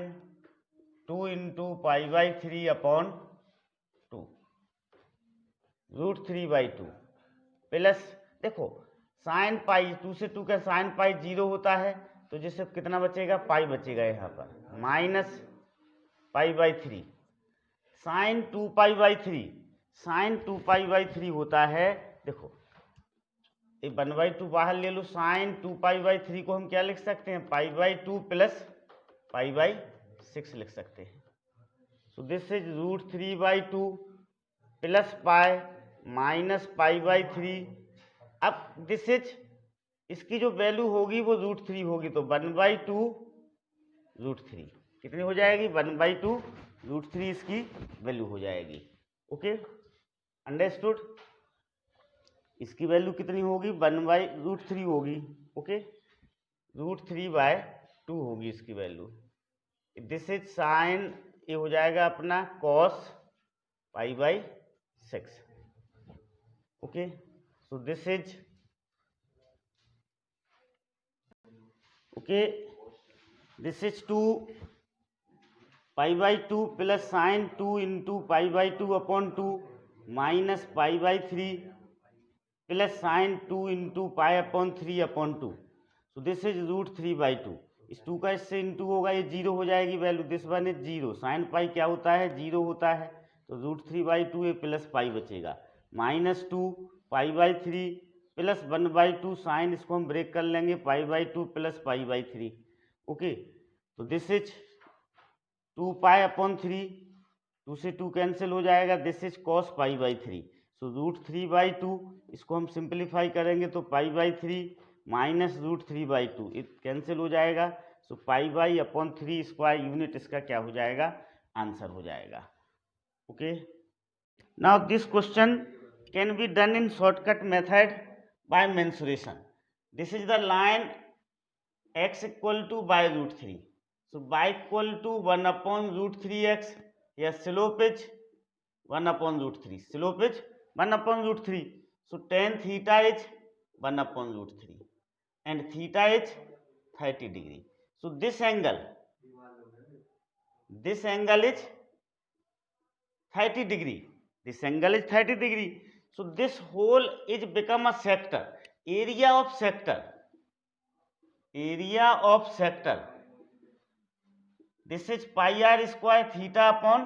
2 into π/3/2 √3/2 plus, देखो साइन पाई 2 से 2 का साइन पाई 0 होता है, तो जिससे कितना बचेगा पाई बचेगा यहाँ पर, माइनस π/3 साइन 2π/3, साइन 2π/3 होता है, देखो ये 1/2 बाहर ले लो, साइन 2π/3 को हम क्या लिख सकते हैं π/2 प्लस π/6 लिख सकते हैं, So this is √3/2 plus pi minus π/3। अब दिस इज, इसकी जो वैल्यू होगी वो √3 होगी, तो 1/2 √3 कितनी हो जाएगी, 1/2 √3 इसकी वैल्यू हो जाएगी। Okay, understood. इसकी वैल्यू कितनी होगी, 1/√3 होगी। ओके, √3/2 होगी इसकी वैल्यू। दिस इज साइन, ये हो जाएगा अपना cos π/6। Okay, so this is, okay, this is 2 π/2 plus sine 2 into π/2/2 minus π/3 plus sine 2 into π/3/2। So this is √3/2। इस 2 का इससे इंटू होगा, ये 0 हो जाएगी value. This one is 0, sine pi क्या होता है, 0 होता है, तो √3/2 ये प्लस पाई बचेगा, माइनस 2 π/3 प्लस 1/2 साइन, इसको हम ब्रेक कर लेंगे, π/2 प्लस π/3। ओके, तो दिस इज 2π/3, 2 से 2 कैंसिल हो जाएगा, दिस इज cos π/3। सो √3/2 इसको हम सिंप्लीफाई करेंगे तो π/3 माइनस √3/2 कैंसिल हो जाएगा, सो π/3 स्क्वायर यूनिट इसका क्या हो जाएगा, आंसर हो जाएगा। Okay, now this question can be done in shortcut method by mensuration. This is the line x equal to by √3, सो y इक्वल टू 1/√3x, या slope is 1/√3, slope is 1/√3, so tan theta is 1/√3 and theta is 30 degree. So this angle is 30 degree. This angle is 30 degree. So this whole is become a sector. Area of sector. This is pi r square theta upon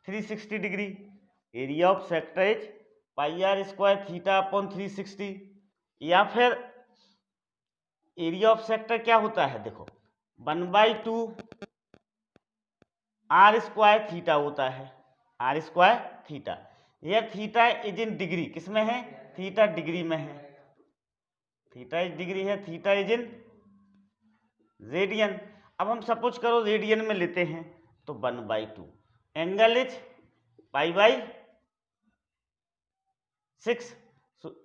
360 degree. Area of sector is pi r square theta upon 360। या फिर एरिया ऑफ सेक्टर क्या होता है, देखो 1/2 r स्क्वायर थीटा होता है, r स्क्वायर थीटा। यह थीटा इज इन डिग्री, किसमें है, थीटा डिग्री में है, थीटा इज डिग्री है, थीटा इज इन रेडियन। अब हम सपोज करो रेडियन में लेते हैं तो 1/2, angle is π/6,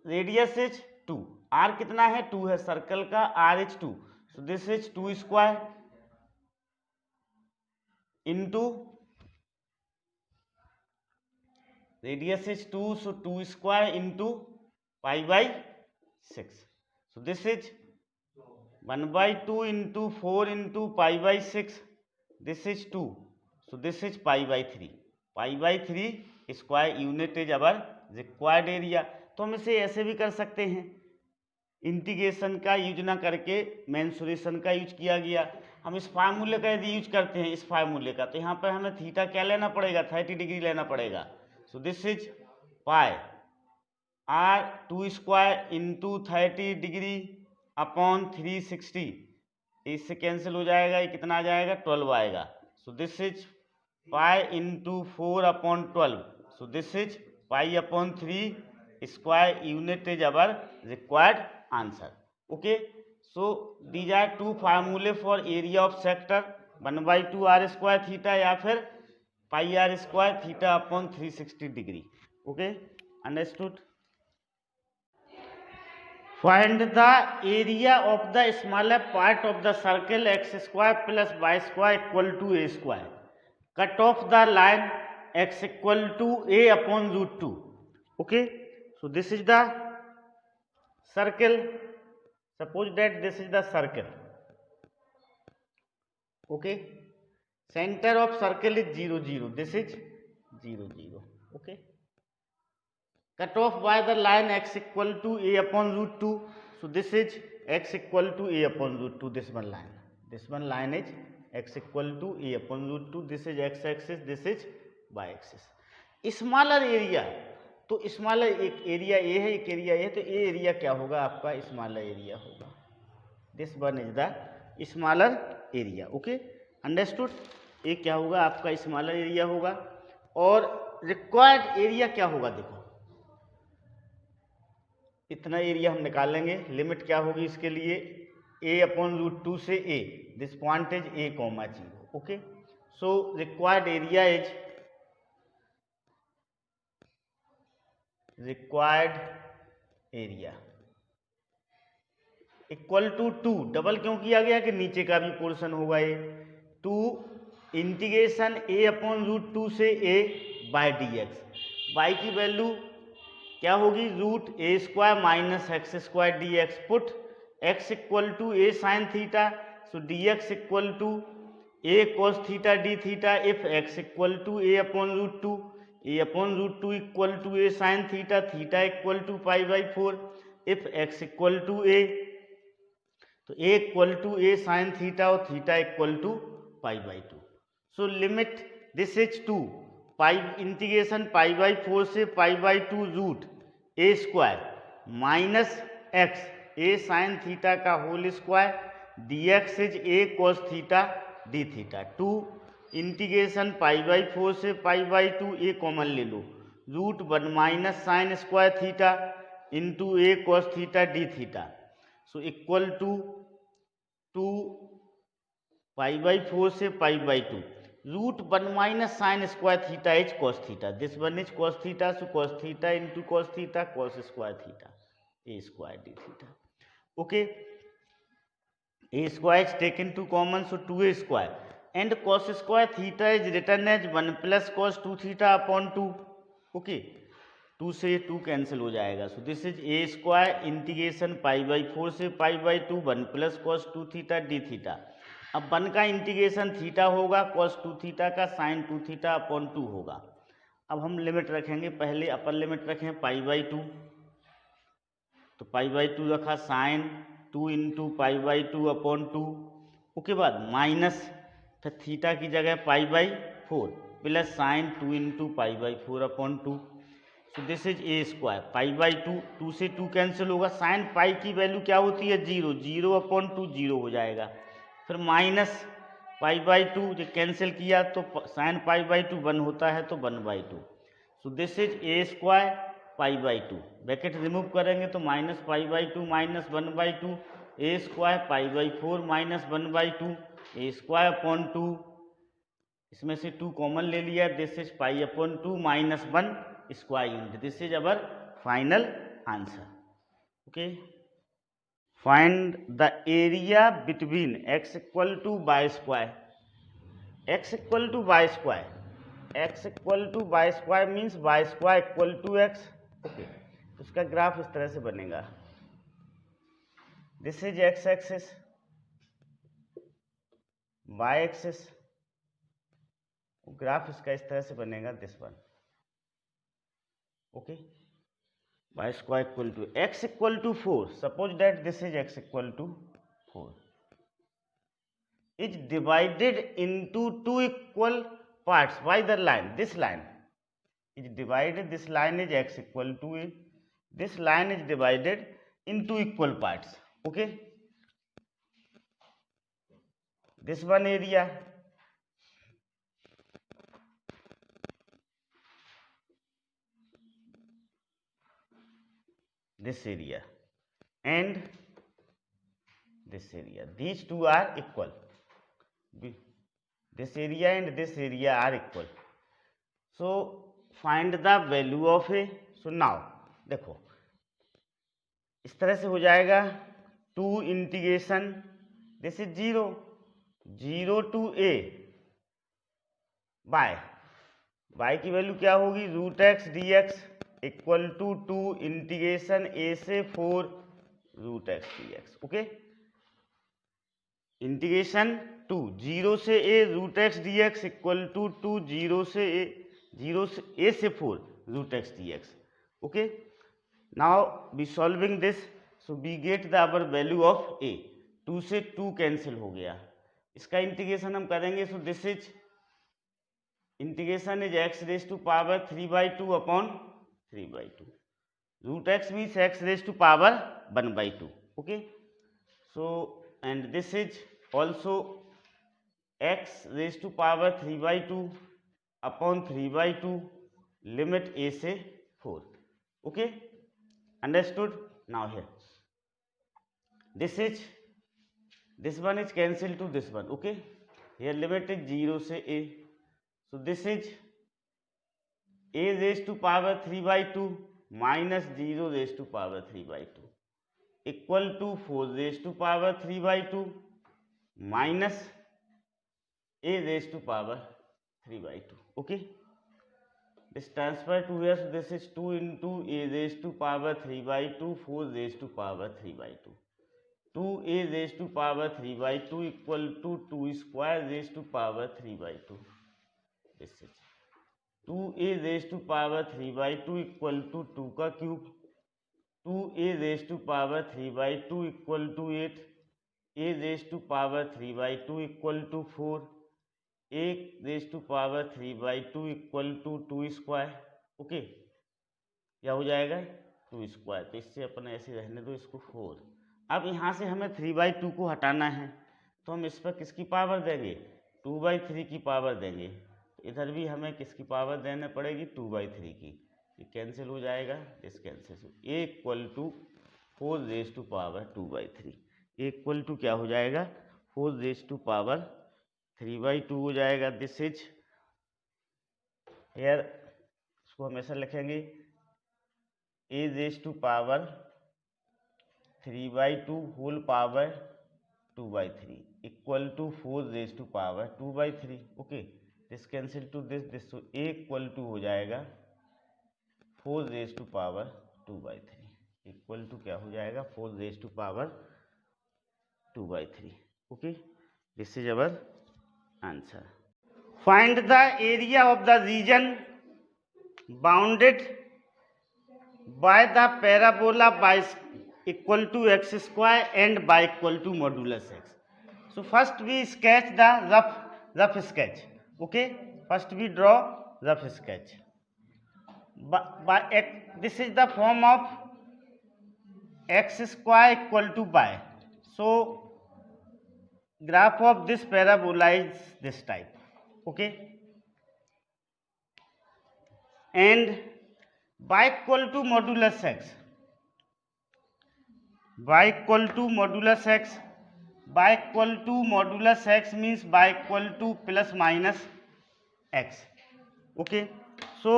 radius is 2, r कितना है, 2 है, सर्कल का r is 2, so this is 2 square into radius is 2, so 2 square into π/6, so this is 1/2 into 4 into π/6, this is 2, so this is π/3, π/3 square unit is our required area. तो हम इसे ऐसे भी कर सकते हैं, इंटीग्रेशन का यूज ना करके मेंसुरेशन का यूज किया गया। हम इस फार्मूले का यदि यूज करते हैं, इस फार्मूले का, तो यहाँ पर हमें थीटा क्या लेना पड़ेगा, 30 डिग्री लेना पड़ेगा। सो this is pi r 2 square into 30 degree upon 360, इससे कैंसिल हो जाएगा, ये कितना आ जाएगा, 12 आएगा। So this is pi into 4/12, so this is π/3 square unit is our required answer. Okay, so these are 2 formulae for area of sector, 1/2 r square theta या फिर πr square theta upon 360 degree. Okay, understood. Find the area of the smaller part of the circle x square plus y square equal to a square. Cut off the line x equal to a upon √2। Okay, so this is the circle, suppose that this is the circle। okay, center of circle is 0 0, this is 0 0। okay, cut off by the line x equal to a upon √2, so this is x equal to a upon √2, this one line is x equal to a upon √2, this is x axis, this is y axis। Smaller area, तो स्मॉलर एक एरिया ए है, एक एरिया ए है, तो ए एरिया क्या होगा आपका, स्मॉलर एरिया होगा, this one is the smaller area. Okay, understood. ये क्या होगा आपका स्मॉलर एरिया होगा, और रिक्वायर्ड एरिया क्या होगा, देखो इतना एरिया हम निकालेंगे, लिमिट क्या होगी इसके लिए, a/√2 से a, this point is a,0. Okay, so required area is equal to 2, double क्यों किया गया कि नीचे का भी पोर्शन होगा ये, 2 इंटीग्रेशन a/√2 से a बाय dx, y की वैल्यू क्या होगी, √a² minus x² dx, put x equal to a sine theta, so dx equal to a cos theta d theta, if x equal to a/√2, a/√2 equal to a sine theta, theta equal to π/4, if x equal to a, तो a equal to a sine theta और theta equal to π/2. So limit this is 2 integration π/4 से π/2 √a² minus x a sine theta का whole square, dx is a cos theta d theta, 2 integration π/4 से π/2, a कॉमन ले लो, √1 minus sine square theta into a cos theta d theta, so equal to 2 π/4 से π/2, √1 minus sine square theta is cos theta, this one is cos theta, so cos theta into cos theta cos square theta a² d theta. Okay, a² is taken to common, so 2a², and cos square theta is written as 1 plus cos 2 theta upon 2. Okay, 2 से 2 कैंसिल हो जाएगा, so this is a² integration π/4 से π/2 1 plus cos 2 theta d theta. अब 1 का इंटीग्रेशन थीटा होगा, cos 2 थीटा का sin 2 थीटा अपॉन 2 होगा. अब हम लिमिट रखेंगे, पहले अपर लिमिट रखें π/2, तो π/2 रखा, sin 2 इंटू π/2 अपॉन 2, उसके बाद माइनस फिर थीटा की जगह π/4 plus sin 2 into π/4 upon 2, so this is a², π/2, 2 से 2 कैंसिल होगा, साइन पाई की वैल्यू क्या होती है 0, 0 अपॉन 2 0 हो जाएगा, फिर माइनस π/2 जो कैंसिल किया तो साइन π/2 1 होता है तो 1/2, so this is a² π/2, bracket remove करेंगे तो minus π/2 minus 1/2, a² π/4 minus 1/2, a² upon 2, इसमें से 2 कॉमन ले लिया, this is π/2 minus 1 square unit, this is our final answer. Okay, find the area between x equal to y², x equal to y², x equal to y² means y² equal to x. Okay, उसका ग्राफ इस तरह से बनेगा, this is x axis, y axis, graph इसका इस तरह से बनेगा, this one. Okay, y² equal to x equal to 4, suppose that this is x equal to 4, is divided into 2 equal parts by the line, this line is divided, this line is x equal to a, this line is divided in 2 equal parts. Okay, this one area, this area and this area, these two are equal, this area and this area are equal, so find the value of a. so now देखो इस तरह से हो जाएगा, 2 integration, this is 0 0 to a y की वैल्यू क्या होगी, √x dx equal to 2 integration a से 4 √x dx. ओके, इंटीग्रेशन 2 0 से a √x dx equal to 2 0 से a से 4 √x dx. Okay, now we solving this, so we get the our value of a, 2 से 2 कैंसिल हो गया, इसका इंटीग्रेशन हम करेंगे, so this is integration is x raise to power 3/2 upon 3/2, √x means x raise to power 1/2. Okay, so and this is also x raise to power 3/2 upon 3/2 limit a से 4. Okay, understood? Now here this one is cancelled to this one. Okay, here limit is 0 से a, so this is a raised to power 3/2 minus 0 raised to power 3/2 equal to 4 raised to power 3/2 minus a raised to power 3/2. Okay, this transfer to here, so this is 2 into a raised to power 3/2 4 raised to power 3/2. 2a raised to power 3/2 equal to 2 square raised to power 3/2. This is 2a raised to power 3/2 equal to 2 का cube. 2a raised to power 3/2 equal to 8. a raised to power 3/2 equal to 4. a raise to power 3/2 equal to 2 square. Okay, क्या हो जाएगा 2 स्क्वायर. तो इससे अपन ऐसे रहने दो इसको 4. अब यहाँ से हमें 3/2 को हटाना है, तो हम इस पर किसकी पावर देंगे 2/3 की पावर देंगे. तो इधर भी हमें किसकी पावर देने पड़ेगी 2/3 की. ये कैंसिल हो जाएगा, this cancel. a equal to 4 raise to power 2/3. a equal to क्या हो जाएगा 4 रेज टू पावर 3/2 हो जाएगा. दिस इज हेयर, इसको हमेशा लिखेंगे a raise to power 3/2 whole power 2/3 equal to 4 raise to power 2/3. Okay, this cancel to this, तो a इक्वल टू हो जाएगा 4 raise to power 2/3 equal to क्या हो जाएगा 4 raise to power 2/3. Okay, this is our answer. Find the area of the region bounded by the parabola by equal to x square and by equal to modulus x. So first we sketch the rough sketch. Okay, first we draw rough sketch. This is the form of x square equal to y. So graph of this parabola is this type. Okay, and y equal to modulus x, y equal to modulus x, y equal to modulus x means y equal to plus minus x. Okay, so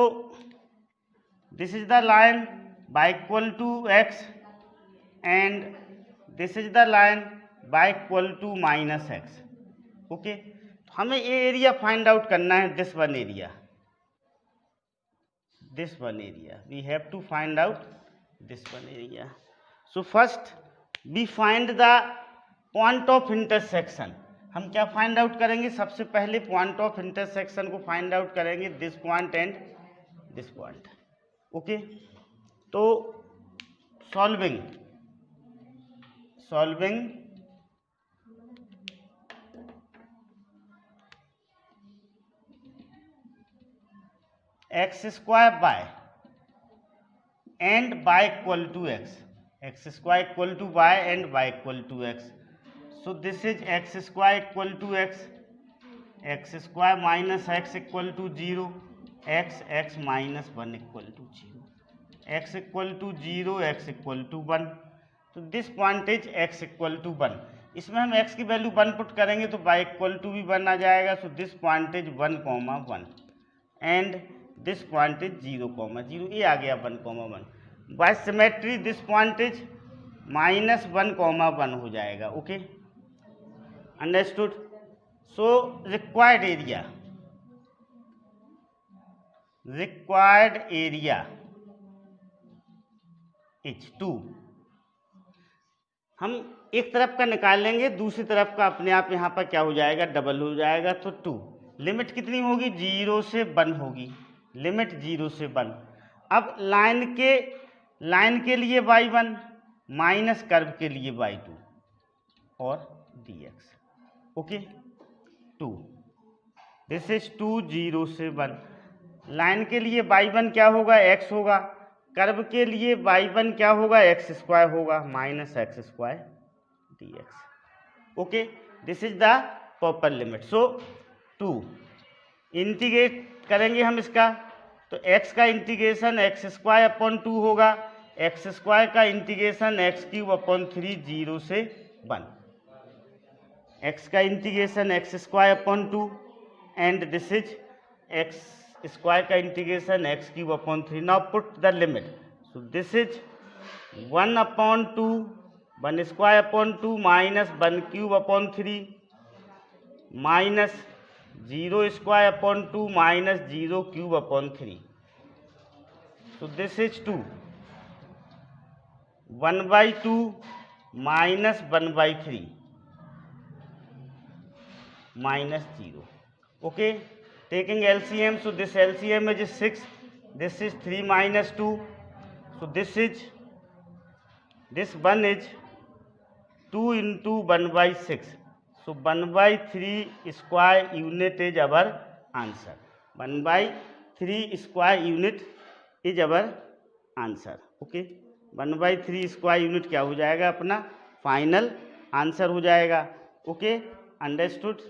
this is the line y equal to x and this is the line y equal to minus x. Okay, हमें ये एरिया फाइंड आउट करना है, this one area we have to find out this one area. So first we find the point of intersection. हम क्या फाइंड आउट करेंगे, सबसे पहले पॉइंट ऑफ इंटरसेक्शन को फाइंड आउट करेंगे, this point and this point. Okay, तो solving x square y and y equal to x, x square equal to y and y equal to x. So this is x square equal to x, x square minus x equal to 0, x minus 1 equal to 0, x equal to 0, x equal to 1. तो this point is x equal to 1. इसमें हम x की वैल्यू 1 पुट करेंगे तो y इक्वल टू भी 1 आ जाएगा. So this point is 1,1 and this point is 0,0. ये आ गया 1,1. By symmetry this point is -1,1 हो जाएगा. Okay, understood. So required area is 2. हम एक तरफ का निकाल लेंगे, दूसरी तरफ का अपने आप यहाँ पर क्या हो जाएगा डबल हो जाएगा. तो 2 लिमिट कितनी होगी 0 से 1 होगी, लिमिट 0 से 1. अब लाइन के लिए y1 माइनस कर्व के लिए y2 और dx. ओके, 2 दिस इज 2 0 से 1. लाइन के लिए y1 क्या होगा x होगा, कर्व के लिए y1 क्या होगा x स्क्वायर होगा minus x square dx. Okay, this is the proper limit. So 2 integrate करेंगे हम इसका, तो x का इंटीग्रेशन एक्स स्क्वायर अपॉन 2 होगा, एक्स स्क्वायर का इंटीग्रेशन एक्स क्यूब अपॉन 3 0 से 1, x का integration x square upon 2 and this is x square का integration x cube upon 3। Now put the limit, so this is 1 upon 2 1 square upon 2 minus 1 cube upon 3 minus 0 square upon 2 minus 0 cube upon 3। So this is 2 1 by 2 minus 1 by 3 minus 0. Okay, taking LCM, so this LCM is 6, this is 3 minus 2, so this 1 is 2 into 1 by 6, so 1 by 3 square unit is our answer, 1 by 3 square unit is our answer. Okay, 1 by 3 square unit क्या हो जाएगा, अपना फाइनल आंसर हो जाएगा। Okay, understood.